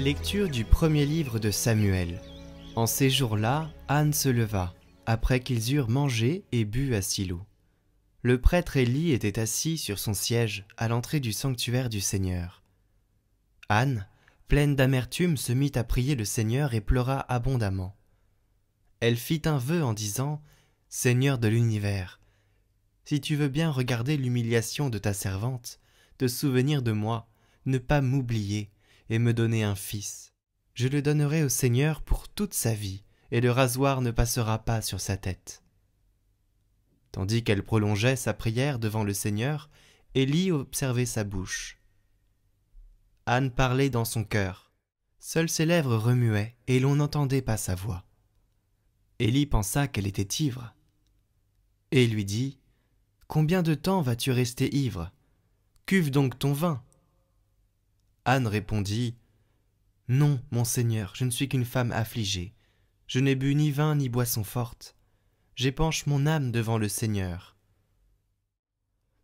Lecture du premier livre de Samuel. En ces jours-là, Anne se leva, après qu'ils eurent mangé et bu à Silo. Le prêtre Élie était assis sur son siège à l'entrée du sanctuaire du Seigneur. Anne, pleine d'amertume, se mit à prier le Seigneur et pleura abondamment. Elle fit un vœu en disant « Seigneur de l'univers, si tu veux bien regarder l'humiliation de ta servante, te souvenir de moi, ne pas m'oublier, et me donner un fils. Je le donnerai au Seigneur pour toute sa vie, et le rasoir ne passera pas sur sa tête. » Tandis qu'elle prolongeait sa prière devant le Seigneur, Élie observait sa bouche. Anne parlait dans son cœur. Seules ses lèvres remuaient, et l'on n'entendait pas sa voix. Élie pensa qu'elle était ivre, et lui dit « Combien de temps vas-tu rester ivre? Cuve donc ton vin. » Anne répondit « Non, mon Seigneur, je ne suis qu'une femme affligée. Je n'ai bu ni vin ni boisson forte. J'épanche mon âme devant le Seigneur.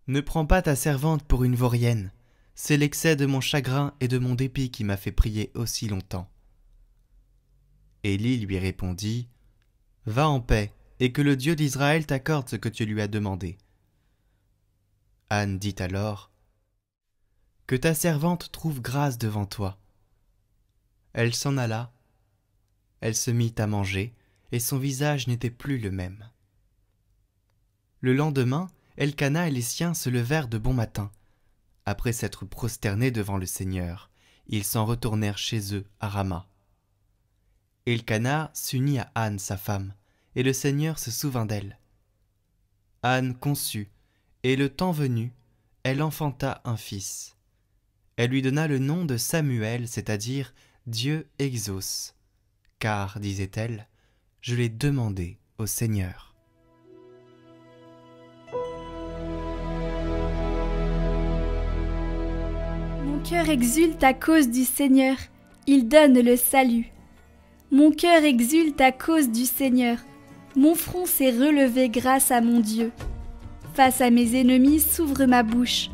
Ne prends pas ta servante pour une vaurienne. C'est l'excès de mon chagrin et de mon dépit qui m'a fait prier aussi longtemps. » Élie lui répondit « Va en paix, et que le Dieu d'Israël t'accorde ce que tu lui as demandé. » Anne dit alors « Que ta servante trouve grâce devant toi. » Elle s'en alla, elle se mit à manger, et son visage n'était plus le même. Le lendemain, Elkana et les siens se levèrent de bon matin. Après s'être prosternés devant le Seigneur, ils s'en retournèrent chez eux à Rama. Elkana s'unit à Anne, sa femme, et le Seigneur se souvint d'elle. Anne conçut, et le temps venu, elle enfanta un fils. Elle lui donna le nom de Samuel, c'est-à-dire Dieu exauce, car, disait-elle, je l'ai demandé au Seigneur. Mon cœur exulte à cause du Seigneur, il donne le salut. Mon cœur exulte à cause du Seigneur, mon front s'est relevé grâce à mon Dieu. Face à mes ennemis s'ouvre ma bouche.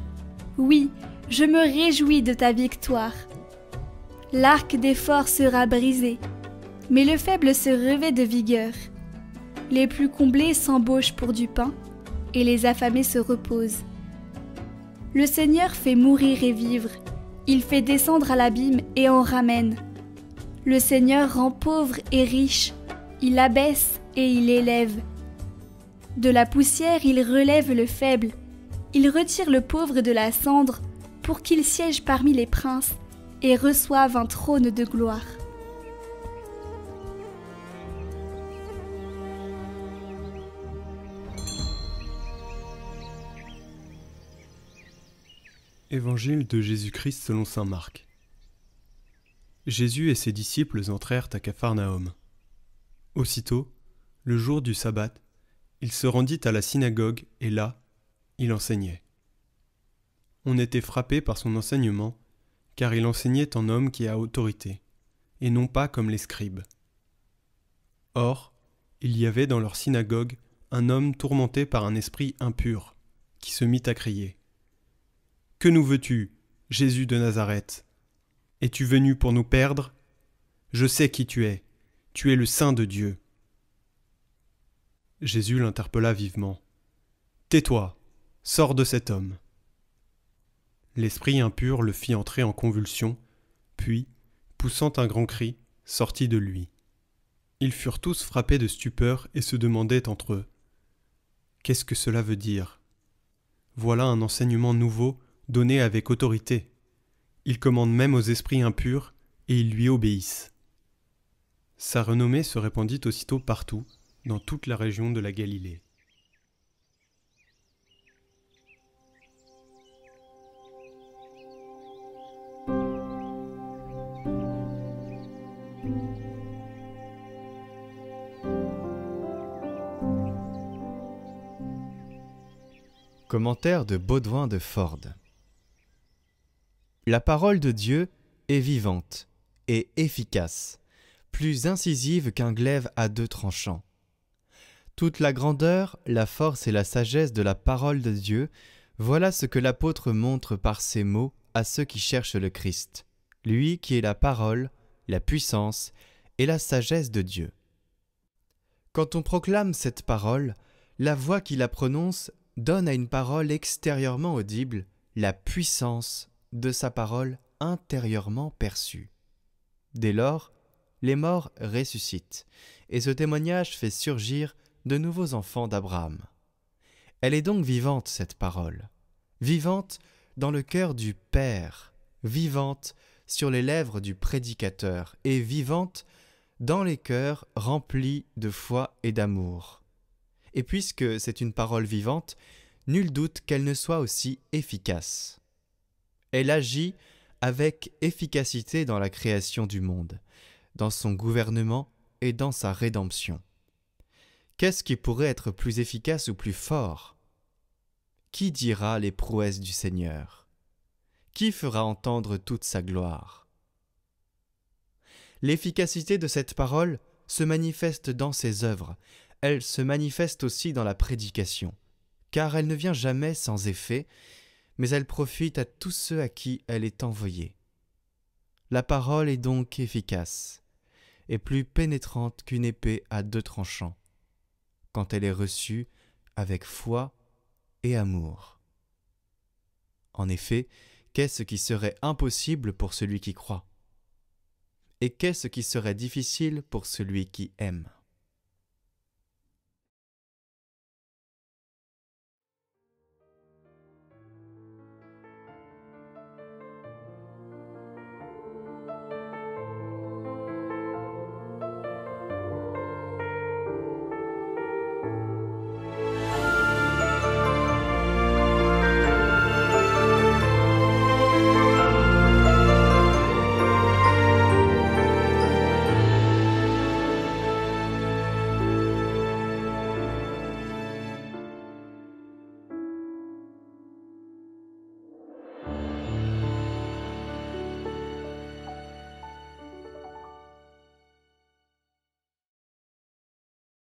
Oui, je me réjouis de ta victoire. L'arc des forts sera brisé, mais le faible se revêt de vigueur. Les plus comblés s'embauchent pour du pain, et les affamés se reposent. Le Seigneur fait mourir et vivre, il fait descendre à l'abîme et en ramène. Le Seigneur rend pauvre et riche, il abaisse et il élève. De la poussière il relève le faible, il retire le pauvre de la cendre pour qu'il siège parmi les princes et reçoive un trône de gloire. Évangile de Jésus-Christ selon saint Marc. Jésus et ses disciples entrèrent à Capharnaüm. Aussitôt, le jour du sabbat, il se rendit à la synagogue et là, il enseignait. On était frappé par son enseignement, car il enseignait en homme qui a autorité, et non pas comme les scribes. Or, il y avait dans leur synagogue un homme tourmenté par un esprit impur, qui se mit à crier « Que nous veux-tu, Jésus de Nazareth? Es-tu venu pour nous perdre? Je sais qui tu es le Saint de Dieu. » Jésus l'interpella vivement. « Tais-toi, sors de cet homme. » L'esprit impur le fit entrer en convulsion, puis, poussant un grand cri, sortit de lui. Ils furent tous frappés de stupeur et se demandaient entre eux « Qu'est-ce que cela veut dire? Voilà un enseignement nouveau donné avec autorité. Il commande même aux esprits impurs et ils lui obéissent. » Sa renommée se répandit aussitôt partout, dans toute la région de la Galilée. Commentaire de Baudouin de Ford. La parole de Dieu est vivante et efficace, plus incisive qu'un glaive à deux tranchants. Toute la grandeur, la force et la sagesse de la parole de Dieu, voilà ce que l'apôtre montre par ces mots à ceux qui cherchent le Christ. lui qui est la parole, la puissance et la sagesse de Dieu. Quand on proclame cette parole, la voix qui la prononce donne à une parole extérieurement audible la puissance de sa parole intérieurement perçue. Dès lors, les morts ressuscitent, et ce témoignage fait surgir de nouveaux enfants d'Abraham. Elle est donc vivante, cette parole, vivante dans le cœur du Père, vivante sur les lèvres du prédicateur, et vivante dans les cœurs remplis de foi et d'amour. Et puisque c'est une parole vivante, nul doute qu'elle ne soit aussi efficace. Elle agit avec efficacité dans la création du monde, dans son gouvernement et dans sa rédemption. Qu'est-ce qui pourrait être plus efficace ou plus fort? Qui dira les prouesses du Seigneur? Qui fera entendre toute sa gloire? L'efficacité de cette parole se manifeste dans ses œuvres, elle se manifeste aussi dans la prédication, car elle ne vient jamais sans effet, mais elle profite à tous ceux à qui elle est envoyée. La parole est donc efficace, et plus pénétrante qu'une épée à 2 tranchants, quand elle est reçue avec foi et amour. En effet, qu'est-ce qui serait impossible pour celui qui croit? Et qu'est-ce qui serait difficile pour celui qui aime?